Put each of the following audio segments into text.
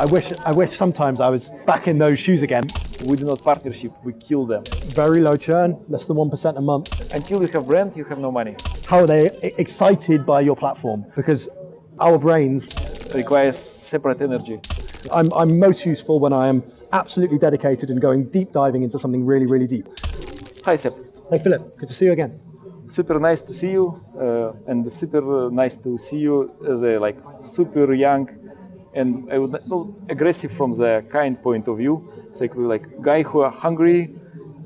I wish sometimes I was back in those shoes again. We do not partnership, we kill them. Very low churn, less than 1% a month. Until you have brand, you have no money. How are they excited by your platform? Because our brains Requires separate energy. I'm most useful when I am absolutely dedicated and going deep diving into something really, really deep. Hi Seb, Hey Filip, good to see you again. super nice to see you, and super nice to see you as a super young and I would not aggressive from the kind point of view. It's like guy who are hungry,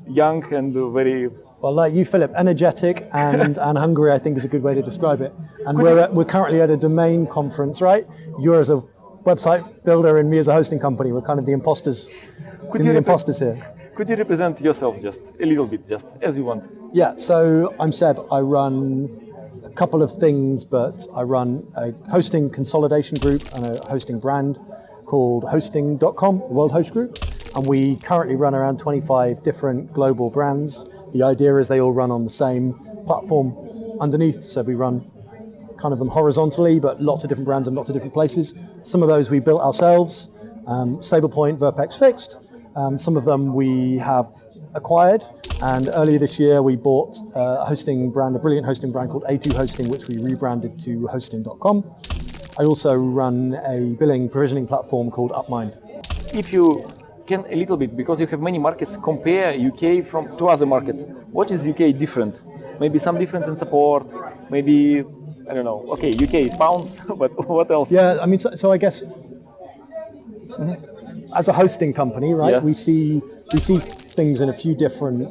young and very. Well, like you, Filip, energetic and hungry, I think is a good way to describe it. And we're currently at a domain conference, right? You're as a website builder and me as a hosting company. We're kind of the imposters. Imposters here. Could you represent yourself just a little bit, just as you want? Yeah, so I'm Seb. I run a couple of things, but I run a hosting consolidation group and a hosting brand called hosting.com, Worldhost.group. And we currently run around 25 different global brands. The idea is they all run on the same platform underneath. So we run kind of them horizontally, but lots of different brands in lots of different places. Some of those we built ourselves, StablePoint, Verpex fixed. Some of them we have acquired. And earlier this year, we bought a brilliant hosting brand called A2 Hosting, which we rebranded to hosting.com. I also run a billing provisioning platform called Upmind. If you can a little bit, because you have many markets, compare UK to other markets. What is UK different? Maybe some difference in support, maybe, I don't know. Okay, UK pounds, but what else? Yeah, I mean, so I guess as a hosting company, right, Yeah. we see things in a few different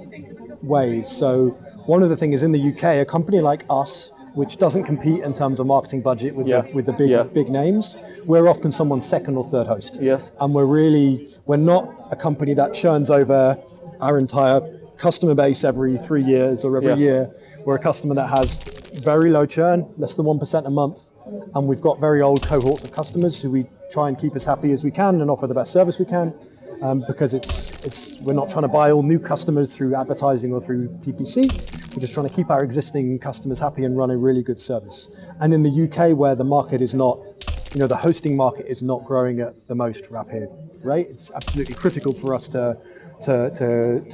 ways. So one of the things is in the UK, a company like us, which doesn't compete in terms of marketing budget with the big names, we're often someone's second or third host. Yes. And we're not a company that churns over our entire customer base every 3 years or every year. We're a customer that has very low churn, less than 1% a month, and we've got very old cohorts of customers who we try and keep as happy as we can and offer the best service we can, because we're not trying to buy all new customers through advertising or through PPC. We're just trying to keep our existing customers happy and run a really good service. And in the UK, where the market is not, the hosting market is not growing at the most rapid rate, it's absolutely critical for us to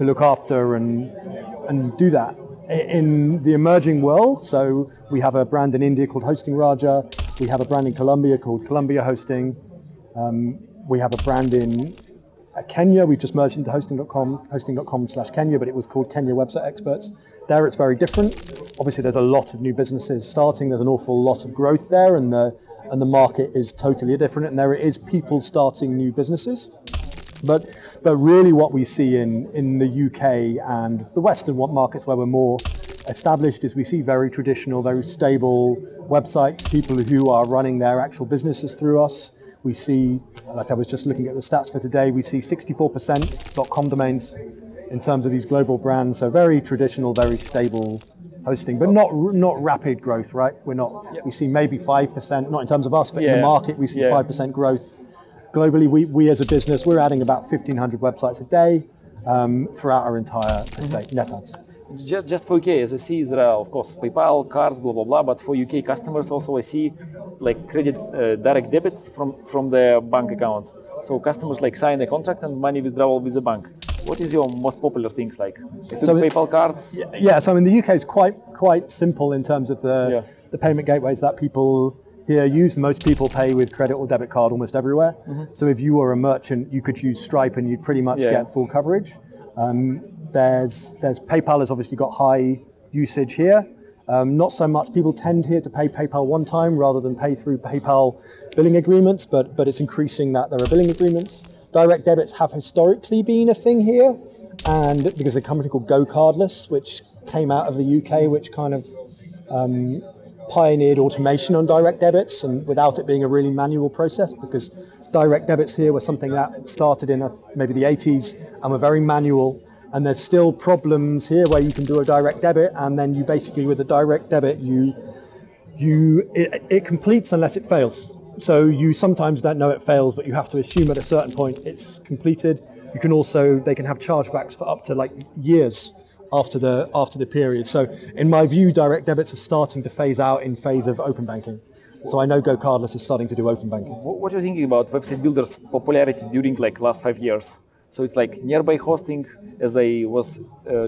look after and do that. In the emerging world, so we have a brand in India called Hosting Raja, we have a brand in Colombia called Colombia Hosting, we have a brand in Kenya, we've just merged into hosting.com/Kenya, but it was called Kenya Website Experts. There it's very different. Obviously there's a lot of new businesses starting, there's an awful lot of growth there, and the market is totally different, and there is people starting new businesses. But really what we see in the UK and the Western markets where we're more established is we see very traditional, very stable websites, people who are running their actual businesses through us. We see, like I was just looking at the stats for today, we see 64% .com domains in terms of these global brands. So very traditional, very stable hosting, but not rapid growth, right? We see maybe 5%, not in terms of us, but in the market, we see 5% growth. Globally, we as a business, we're adding about 1,500 websites a day throughout our entire estate, net adds. Just for UK, as I see, there are, of course, PayPal, cards, blah, blah, blah, but for UK customers also I see credit direct debits from their bank account. So customers sign a contract and money withdrawal with the bank. What is your most popular things like? So PayPal cards? Yeah, so in the UK it's quite simple in terms of the payment gateways that people here use. Most people pay with credit or debit card almost everywhere. So if you were a merchant, you could use Stripe and you'd pretty much get full coverage. There's PayPal has obviously got high usage here. Not so much. People tend here to pay PayPal one time rather than pay through PayPal billing agreements, but it's increasing that there are billing agreements. Direct debits have historically been a thing here, and because a company called Go Cardless, which came out of the UK, which kind of pioneered automation on direct debits, and without it being a really manual process, because direct debits here were something that started in maybe the 80s and were very manual. And there's still problems here where you can do a direct debit, and then you basically, with a direct debit, it completes unless it fails. So you sometimes don't know it fails, but you have to assume at a certain point it's completed. They can have chargebacks for up to years after the period. So in my view, direct debits are starting to phase out in phase of open banking. So I know GoCardless is starting to do open banking. What are you thinking about website builders' popularity during like last 5 years? So it's like nearby hosting. As I was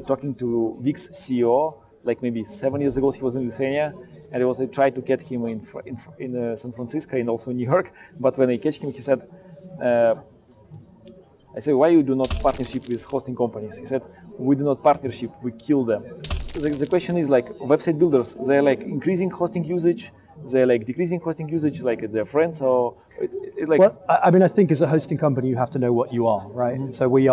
talking to Wix CEO, like maybe 7 years ago, he was in Lithuania, and I tried to get him in San Francisco and also in New York. But when I catch him, he said, I said, why you do not partnership with hosting companies? He said, we do not partnership, we kill them. The question is like website builders, they're like increasing hosting usage, they're like decreasing hosting usage, like their friends, or like. Well, I mean, I think as a hosting company, you have to know what you are, right? Mm-hmm. So we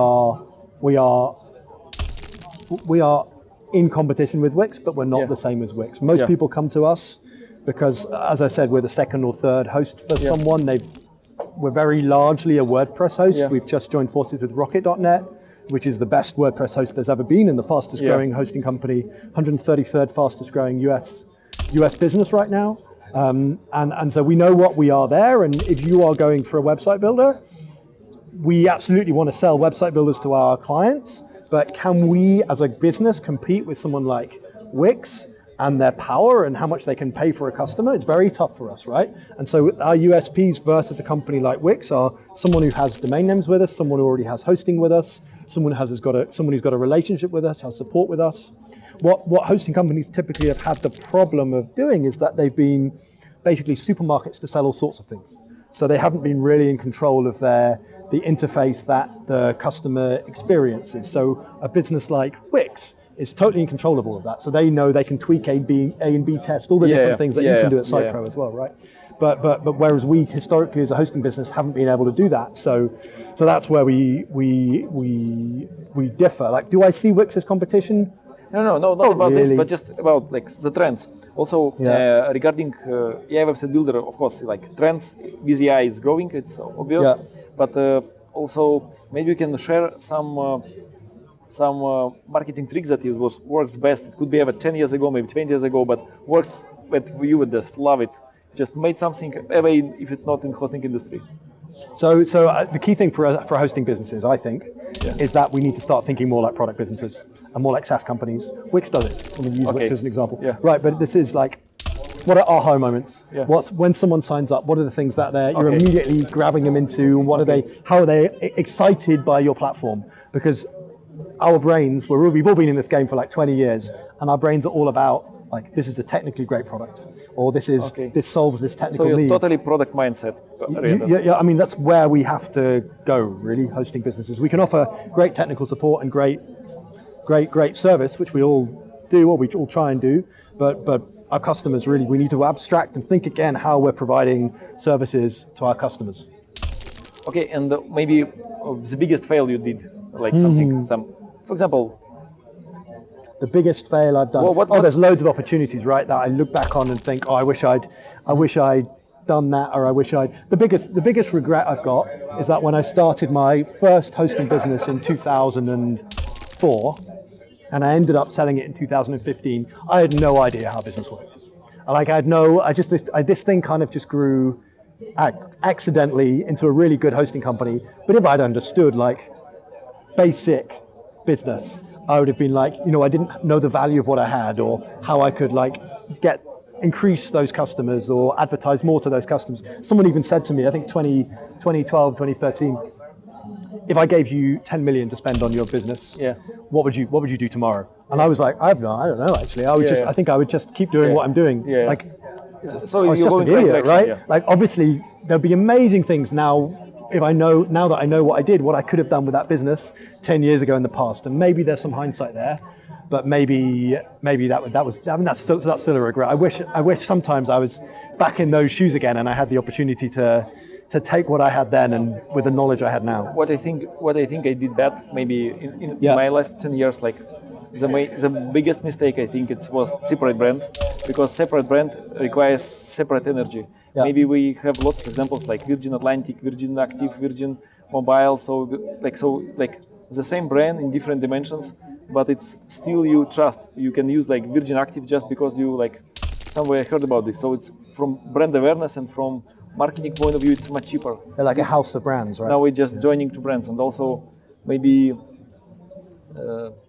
are in competition with Wix, but we're not the same as Wix. Most people come to us because, as I said, we're the second or third host for someone. We're very largely a WordPress host. We've just joined forces with Rocket.net, which is the best WordPress host there's ever been and the fastest growing hosting company, 133rd fastest growing US business right now. And so we know what we are there. And if you are going for a website builder, we absolutely want to sell website builders to our clients. But can we as a business compete with someone like Wix and their power and how much they can pay for a customer? It's very tough for us, right? And so our USPs versus a company like Wix are someone who has domain names with us, someone who already has hosting with us, someone who's got a relationship with us, has support with us. What hosting companies typically have had the problem of doing is that they've been basically supermarkets to sell all sorts of things. So they haven't been really in control of the interface that the customer experiences. So a business like Wix is totally in control of all of that. So they know they can tweak A and B test, all the different things that you can do at Site.pro as well, right? But whereas we historically as a hosting business haven't been able to do that. So that's where we differ. Like, do I see Wix as competition? No, not about really. This, but just about like the trends. Also regarding AI website builder, of course, like trends, with AI is growing, it's obvious. But also maybe you can share some marketing tricks that works best. It could be ever 10 years ago, maybe 20 years ago, but works for you would just love it. Just made something ever if it's not in hosting industry. So the key thing for hosting businesses, I think, is that we need to start thinking more like product businesses and more like SaaS companies. Wix does it. I'm going to use Wix as an example. Right, but this is like, what are aha moments? When someone signs up, what are the things that you're immediately grabbing them into? How are they excited by your platform? Because our brains, we've all been in this game for like 20 years, and our brains are all about like, this is a technically great product, or this solves this technical need. So you're totally product mindset. Yeah, I mean, that's where we have to go, really, hosting businesses. We can offer great technical support and great service, which we all do, or we all try and do, but our customers, really, we need to abstract and think again how we're providing services to our customers. Okay, and maybe the biggest fail you did, like for example, the biggest fail I've done. There's loads of opportunities, right? That I look back on and think, I wish I'd done that, or I wish I'd. The biggest regret I've got is that when I started my first hosting business in 2004, and I ended up selling it in 2015, I had no idea how business worked. This thing kind of just grew accidentally into a really good hosting company. But if I'd understood like basic business, I would have been like, I didn't know the value of what I had, or how I could like increase those customers or advertise more to those customers. Someone even said to me, I think 2012, 2013, if I gave you 10 million to spend on your business, what would you do tomorrow? And I was like, I don't know actually. I think I would just keep doing what I'm doing. Like, so you're going an idiot, right? Yeah. Like, obviously there'll be amazing things now that I know what I did, what I could have done with that business 10 years ago in the past, and maybe there's some hindsight there, but maybe that's still a regret. I wish sometimes I was back in those shoes again, and I had the opportunity to take what I had then and with the knowledge I had now. What I think I did bad maybe in my last 10 years, like the biggest mistake I think it was separate brand, because separate brand requires separate energy. Maybe we have lots of examples like Virgin Atlantic, Virgin Active, Virgin Mobile. So the same brand in different dimensions, but it's still you trust. You can use like Virgin Active just because you like somewhere heard about this. So it's from brand awareness and from marketing point of view, it's much cheaper. They're like a house of brands, right? Now we're just joining two brands, and also maybe.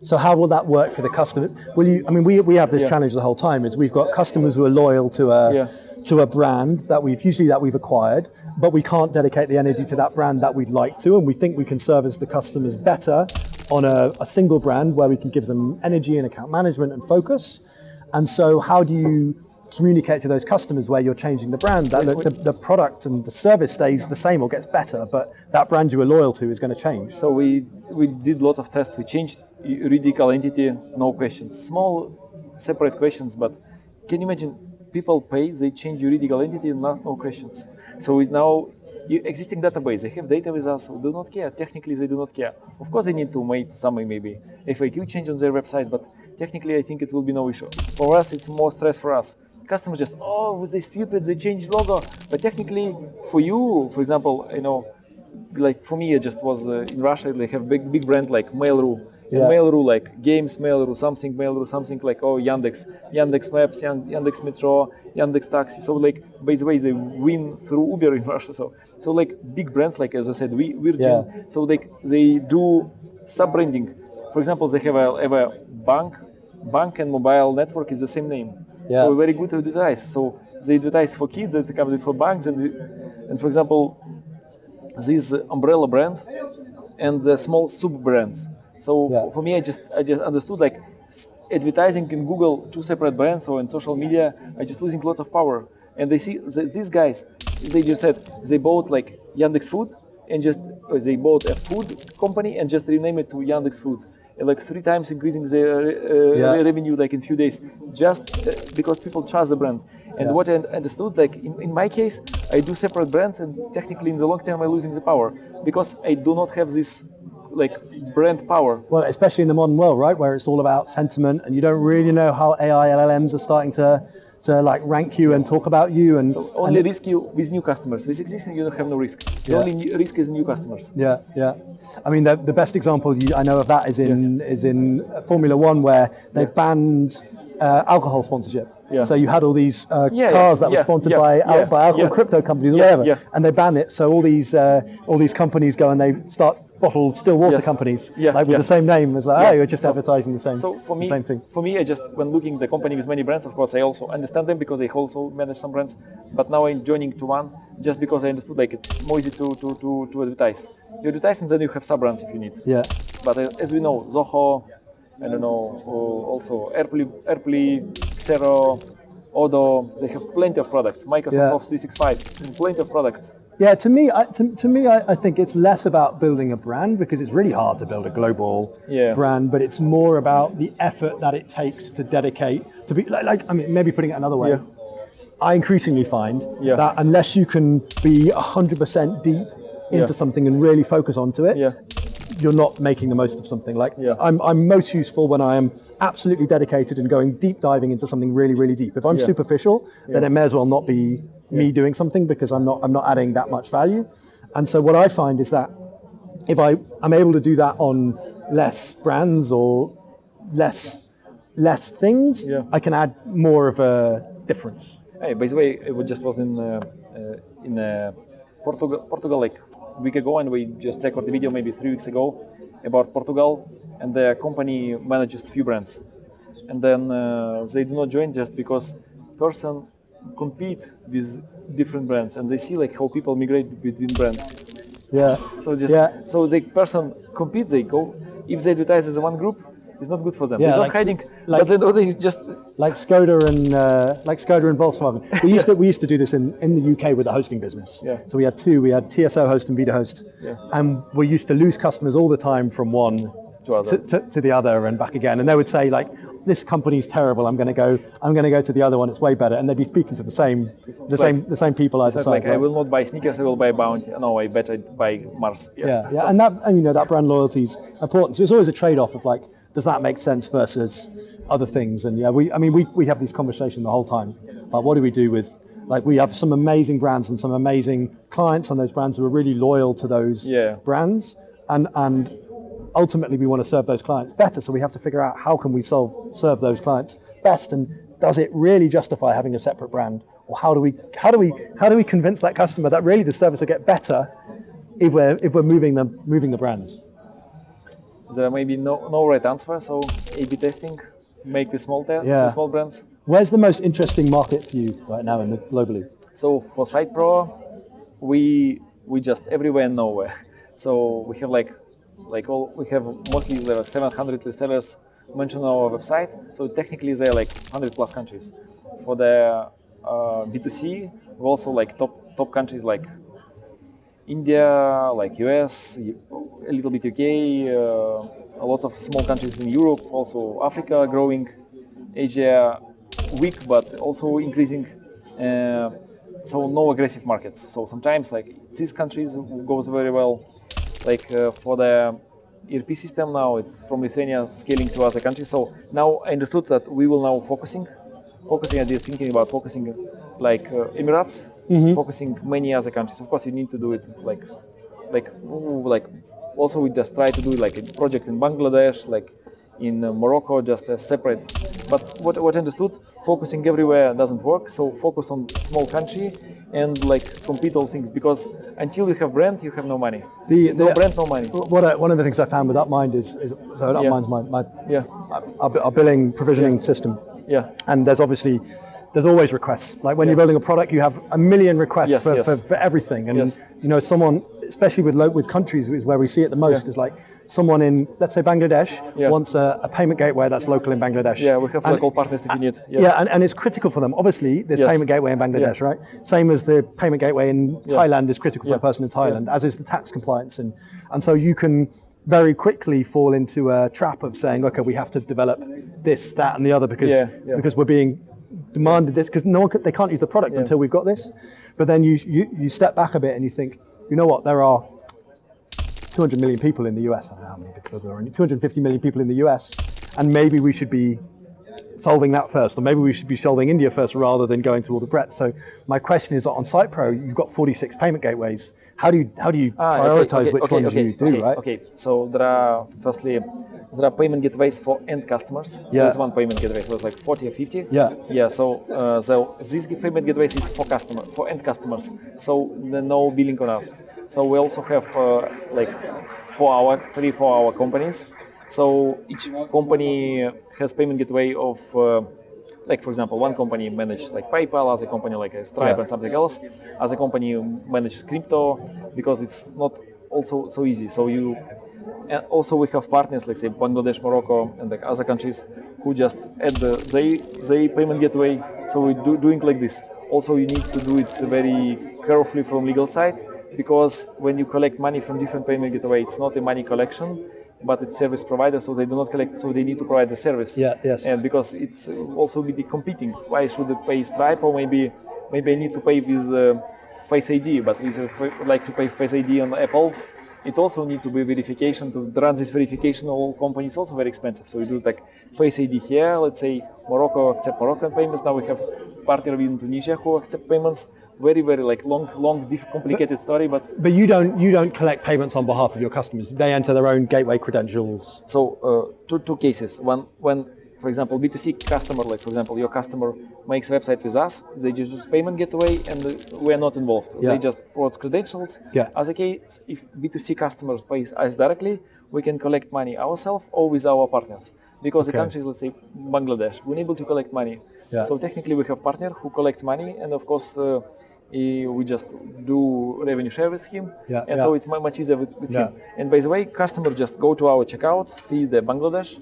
So how will that work for the customer? We have this challenge the whole time. Is we've got customers who are loyal to to a brand that we've acquired, but we can't dedicate the energy to that brand that we'd like to, and we think we can service the customers better on a single brand where we can give them energy and account management and focus. And so how do you communicate to those customers where you're changing the brand, that look, the product and the service stays the same or gets better, but that brand you were loyal to is going to change? So we did lots of tests. We changed juridical entity, no questions. Small separate questions, but can you imagine people pay, they change juridical entity, no questions. So we now existing database, they have data with us, we do not care. Technically they do not care. Of course they need to make some maybe FAQ change on their website, but technically I think it will be no issue. For us it's more stress for us. Customers just, oh, they stupid, they changed logo. But technically for you, for example, like for me, it just was in Russia, they have big brand like Mail.ru. And Mail.ru like games, Mail.ru something like Yandex Maps, Yandex Metro, Yandex Taxi. So like by the way, they win through Uber in Russia. So like big brands like, as I said, Virgin. Yeah. So like they do sub-branding. For example, they have a bank and mobile network is the same name. Yeah. So very good to advertise. So they advertise for kids, they come for banks, and for example, this umbrella brand and the small sub brands. So for me, I just understood like advertising in Google, two separate brands or in social media, I just losing lots of power. And they see these guys, they just said they bought like Yandex Food and they bought a food company and just rename it to Yandex Food. And like 3 times increasing their revenue like in few days, just because people trust the brand. And what I understood, like in my case, I do separate brands, and technically in the long term I'm losing the power because I do not have this like brand power. Well, especially in the modern world, right, where it's all about sentiment, and you don't really know how AI LLMs are starting to like rank you and talk about you. And so only risk you with new customers. With existing, you don't have no risk. The only risk is new customers. Yeah. I mean, the best example I know of that is in Formula One, where they banned alcohol sponsorship. Yeah. So you had all these cars that were sponsored by alcohol crypto companies or whatever, and they ban it. So all these companies go and they start bottled still water companies, like with the same name as like, oh, you're just advertising the same. So for me, same thing. For me, I just when looking the company with many brands, of course, I also understand them because they also manage some brands. But now I'm joining to one just because I understood like it's more easy to advertise. You advertise and then you have sub brands if you need. Yeah. But as we know, Zoho, I don't know, also Airplay, Xero, Odo, they have plenty of products. Microsoft Office 365, plenty of products. Yeah, to me, I think it's less about building a brand because it's really hard to build a global brand, but it's more about the effort that it takes to dedicate to be like I mean, maybe putting it another way. Yeah. I increasingly find that unless you can be 100% deep into something and really focus onto it, you're not making the most of something. Like I'm most useful when I am absolutely dedicated and going deep diving into something really, really deep. If I'm superficial, then it may as well not be me doing something because I'm not adding that much value. And so what I find is that if I'm able to do that on less brands or less things, I can add more of a difference. Hey, by the way, it just was in Portugal like a week ago, and we just recorded the video maybe 3 weeks ago about Portugal, and the company manages few brands, and then they do not join just because person compete with different brands, and they see like how people migrate between brands. So the person compete, they go. If they advertise as one group, it's not good for them. They're not hiding, but they just like Skoda and Volkswagen. We used to do this in the UK with the hosting business. So we had two. We had TSO host and Vita host, and we used to lose customers all the time from one to the other and back again. And they would say like, this company's terrible. I'm going to go to the other one. It's way better. And they'd be speaking to the same people either side. Like I will not buy sneakers. I will buy Bounty. No, I bet I buy Mars. And that brand loyalty is important. So it's always a trade-off of like, does that make sense versus other things? And we have this conversation the whole time about what do we do with, like, we have some amazing brands and some amazing clients on those brands who are really loyal to those brands, and ultimately we want to serve those clients better. So we have to figure out how can we serve those clients best, and does it really justify having a separate brand, or how do we convince that customer that really the service will get better if we're moving the brands? There may be no right answer, so A/B testing, make with small brands. Where's the most interesting market for you right now globally? So for Site.pro, we just everywhere and nowhere. So we have we have mostly there are 700 sellers mentioned on our website. So technically there are like 100 plus countries. For the B2C, we also like top countries like India, like US, a little bit UK, lots of small countries in Europe, also Africa growing, Asia weak but also increasing. So no aggressive markets. So sometimes like these countries goes very well. Like for the ERP system now, it's from Lithuania scaling to other countries. So now I understood that we will now focusing. I did thinking about focusing like Emirates, focusing many other countries. Of course, you need to do it like also we just try to do like a project in Bangladesh, like in Morocco, just a separate. But what I understood, focusing everywhere doesn't work. So focus on small country and like compete all things, because until you have brand, you have no money. No brand, no money. One of the things I found with Upmind is so Upmind's our billing provisioning system. Yeah. And there's always requests. Like when you're building a product, you have a million requests for everything. And you know, someone, especially with countries, is where we see it the most. Is like someone in, let's say, Bangladesh wants a payment gateway that's local in Bangladesh. Yeah, we have local partners if you need. And it's critical for them. Obviously, there's payment gateway in Bangladesh, right? Same as the payment gateway in Thailand is critical for a person in Thailand, as is the tax compliance. And so you can very quickly fall into a trap of saying, okay, we have to develop this, that, and the other because we're being demanded this, because they can't use the product until we've got this. But then you step back a bit and you think, you know what, there are 200 million people in the US. I don't know how many people there are, 250 million people in the US, and maybe we should be solving that first, or maybe we should be solving India first rather than going to all the breadth. So my question is, on Site.pro, you've got 46 payment gateways. How do you prioritize which ones you do, right? Okay, so there are payment gateways for end customers. So there's one payment gateway, so it's like 40 or 50. So this payment gateways is for end customers. So no billing on us. So we also have like 4 hour companies. So each company has payment gateway of, like for example, one company manages like PayPal, other company like a Stripe and something else. Other company manages crypto, because it's not also so easy. So and also we have partners like say Bangladesh, Morocco, and like other countries who just add the payment gateway. So we doing like this. Also, you need to do it very carefully from legal side, because when you collect money from different payment gateway, it's not a money collection, but it's service provider, so they do not collect, so they need to provide the service. And because it's also be competing. Why should they pay Stripe, or maybe I need to pay with Face ID, but we like to pay Face ID on Apple. It also need to be verification. To run this verification, all companies also very expensive. So we do like Face ID here. Let's say Morocco accept Moroccan payments. Now we have partner with Indonesia who accept payments. Very like long, complicated story. But you don't collect payments on behalf of your customers. They enter their own gateway credentials. So two cases. One, when for example B2C customer, like for example your customer makes a website with us, they just use payment gateway and we are not involved. They just provide credentials. As a case, if B2C customers pays us directly, we can collect money ourselves or with our partners. Because the country is, let's say, Bangladesh, we're able to collect money. So technically we have partner who collects money, and of course we just do revenue share with him, so it's much easier with him. And by the way, customer just go to our checkout, see the Bangladesh,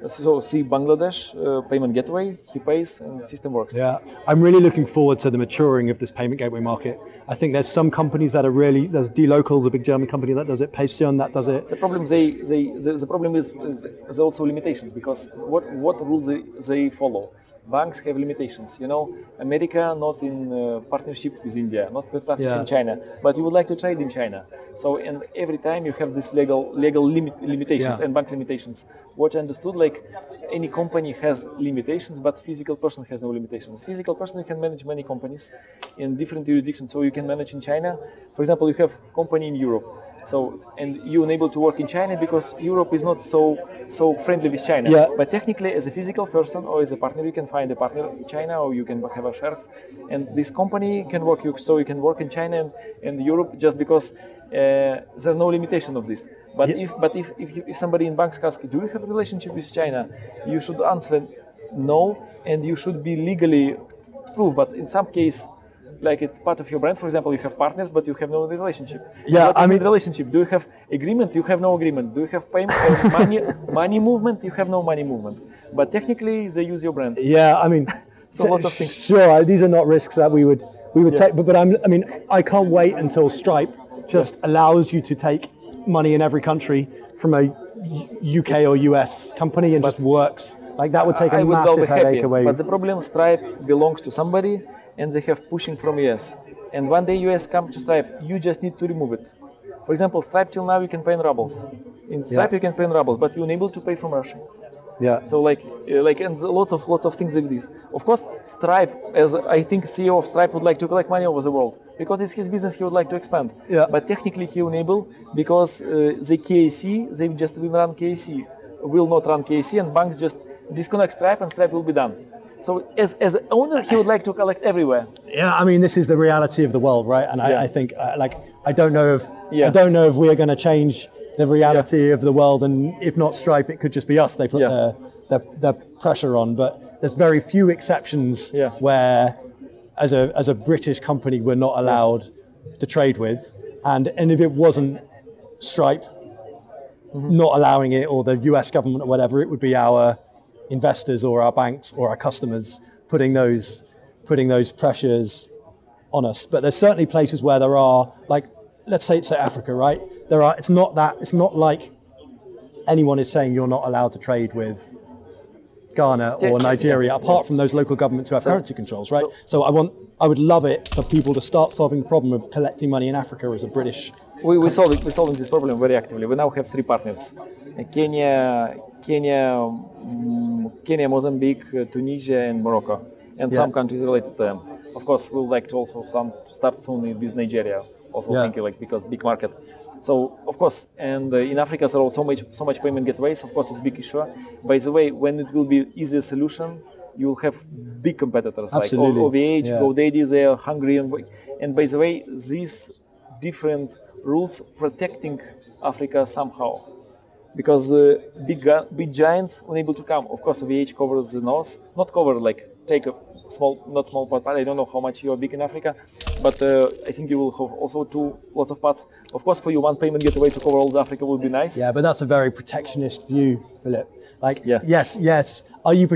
see Bangladesh payment gateway, he pays, and the system works. I'm really looking forward to the maturing of this payment gateway market. I think there's some companies that are really, there's dLocal's a big German company that does it, Paysion that does it. The problem the problem is there's also limitations, because what rules they follow. Banks have limitations, America not in partnership with India, not partnership in China, but you would like to trade in China. So, and every time you have this legal limitations and bank limitations. What I understood, like any company has limitations, but physical person has no limitations. Physical person can manage many companies in different jurisdictions. So you can manage in China. For example, you have company in Europe. So, and you're unable to work in China because Europe is not so friendly with China. But technically, as a physical person or as a partner, you can find a partner in China, or you can have a share. And this company can work, so you can work in China and Europe, just because there's no limitation of this. But if somebody in banks asks, do you have a relationship with China? You should answer no, and you should be legally proved. But in some case, like it's part of your brand. For example, you have partners, but you have no relationship. Yeah, I mean, relationship. Do you have agreement? You have no agreement. Do you have payment money movement? You have no money movement. But technically, they use your brand. Yeah, I mean, So a lot of things. Sure, these are not risks that we would take. But I mean, I can't wait until Stripe just allows you to take money in every country from a UK or US company and just works. Like that would take a massive headache away. But the problem, Stripe belongs to somebody, and they have pushing from US. And one day US come to Stripe, you just need to remove it. For example, Stripe till now you can pay in rubles. In Stripe you can pay in rubles, but you're unable to pay from Russia. Yeah. So and lots of things like this. Of course, Stripe, as I think CEO of Stripe would like to collect money over the world because it's his business. He would like to expand. Yeah. But technically he unable because the KAC, they just will run KAC, will not run KAC, and banks just disconnect Stripe, and Stripe will be done. So as an owner, he would like to collect everywhere. Yeah, I mean, this is the reality of the world, right? And I think I don't know Yeah. if we are going to change the reality of the world, and if not Stripe, it could just be us. They put their pressure on, but there's very few exceptions where, as a British company, we're not allowed to trade with, and if it wasn't Stripe not allowing it, or the US government or whatever, it would be our investors or our banks or our customers putting those pressures on us. But there's certainly places where there are, like, let's say it's Africa, right? It's not like anyone is saying you're not allowed to trade with Ghana or Nigeria, apart from those local governments who have currency controls, right? So I would love it for people to start solving the problem of collecting money in Africa as a British. We're solving this problem very actively. We now have 3 partners: Kenya, Mozambique, Tunisia, and Morocco, and some countries related to them. Of course, we'll like to also start soon with Nigeria. Also thinking because big market. So of course, and in Africa there are so much payment gateways. Of course, it's big issue. By the way, when it will be easier solution, you will have big competitors. Absolutely. Like OVH, GoDaddy, they are hungry, and by the way, these different rules protecting Africa somehow, because big giants unable to come. Of course, OVH covers the north, not cover take a not small part. I don't know how much you are big in Africa, but I think you will have also lots of parts. Of course, for you, one payment gateway to cover all of Africa would be nice. Yeah, but that's a very protectionist view, Filip. Yes. You're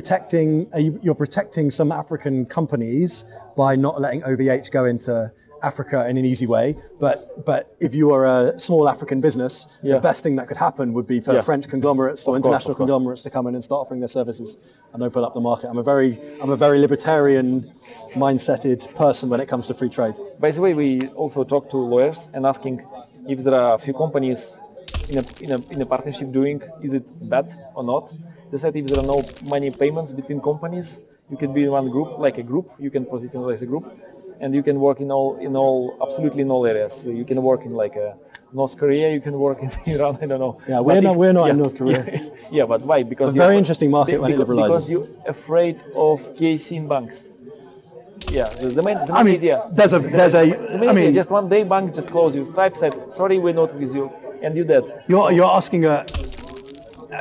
protecting some African companies by not letting OVH go into Africa in an easy way, but if you are a small African business, the best thing that could happen would be for French conglomerates or international conglomerates to come in and start offering their services and open up the market. I'm a very libertarian mindseted person when it comes to free trade. By the way, we also talked to lawyers and asking if there are a few companies in a partnership doing, is it bad or not? They said if there are no money payments between companies, you can be in one group, like a group, you can proceed as a group. And you can work absolutely in all areas. So you can work in North Korea, you can work in Iran, I don't know. Yeah, we're not in North Korea. Yeah, but why? Because it's a very interesting market when it liberalizes. Because you're afraid of KC in banks. Yeah, the main idea. Just one day bank just close you. Stripe said, sorry, we're not with you, and you're dead. You're asking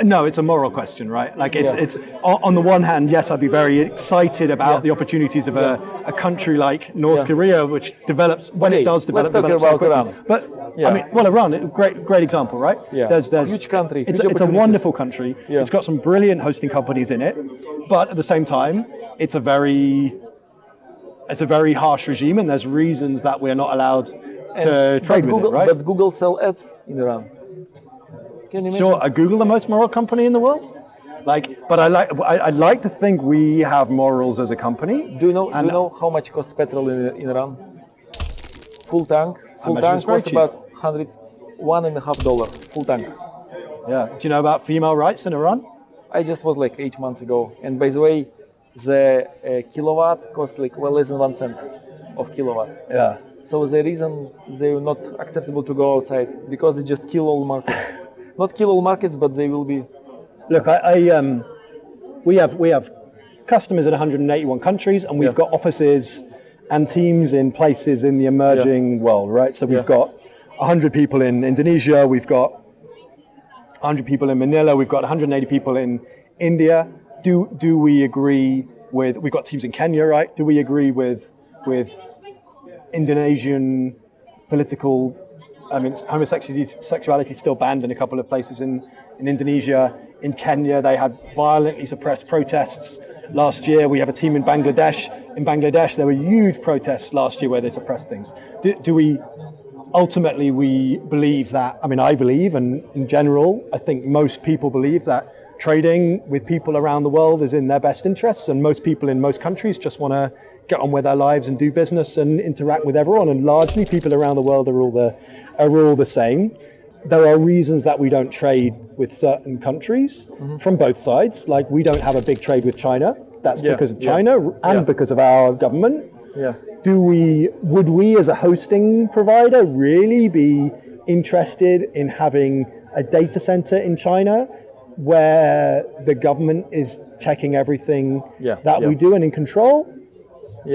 no, it's a moral question, right? It's on the one hand, yes, I'd be very excited about the opportunities of a country like North Korea, which develops it does develop. Let's talk about Iran. But Iran, great example, right? Yeah. There's huge country. It's a wonderful country. Yeah. It's got some brilliant hosting companies in it, but at the same time, it's a very harsh regime, and there's reasons that we're not allowed to trade with it, right? But Google sell ads in Iran. Can you Sure, are Google the most moral company in the world? But I'd like to think we have morals as a company. Do you know how much costs petrol in Iran? Full tank costs about $1.50 full tank. Yeah. Do you know about female rights in Iran? I just was 8 months ago, and by the way, the kilowatt costs less than 1 cent of kilowatt. Yeah. So the reason they're not acceptable to go outside because they just kill all markets. Not kill all markets, but they will be. Look, we have customers in 181 countries, and we've got offices and teams in places in the emerging world, right? So we've got 100 people in Indonesia, we've got 100 people in Manila, we've got 180 people in India, do we agree with? We've got teams in Kenya, right? Do we agree with Indonesian political? I mean, homosexuality is still banned in a couple of places in Indonesia. In Kenya, they had violently suppressed protests last year. We have a team in Bangladesh. In Bangladesh, there were huge protests last year where they suppressed things. Do we ultimately believe that? I mean, I believe, and in general, I think most people believe that trading with people around the world is in their best interests, and most people in most countries just want to get on with their lives and do business and interact with everyone. And largely, people around the world are all the same. There are reasons that we don't trade with certain countries from both sides. Like, we don't have a big trade with China. That's because of China and because of our government. Yeah. Would we as a hosting provider really be interested in having a data center in China where the government is checking everything that we do and in control?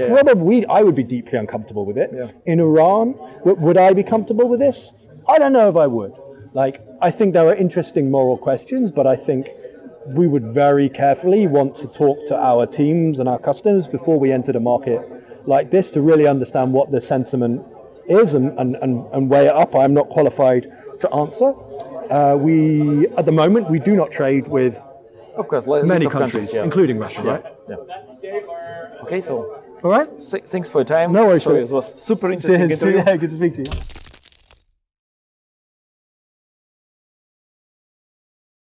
Probably, I would be deeply uncomfortable with it. In Iran, would I be comfortable with this? I don't know if I would. Like, I think there are interesting moral questions, but I think we would very carefully want to talk to our teams and our customers before we entered a market like this to really understand what the sentiment is and weigh it up. I'm not qualified to answer. At the moment, we do not trade with Of course, many countries, including Russia, right? Okay, so all right. Thanks for your time. No worries. Sorry, it was super interesting interview. Yeah, good to speak to you.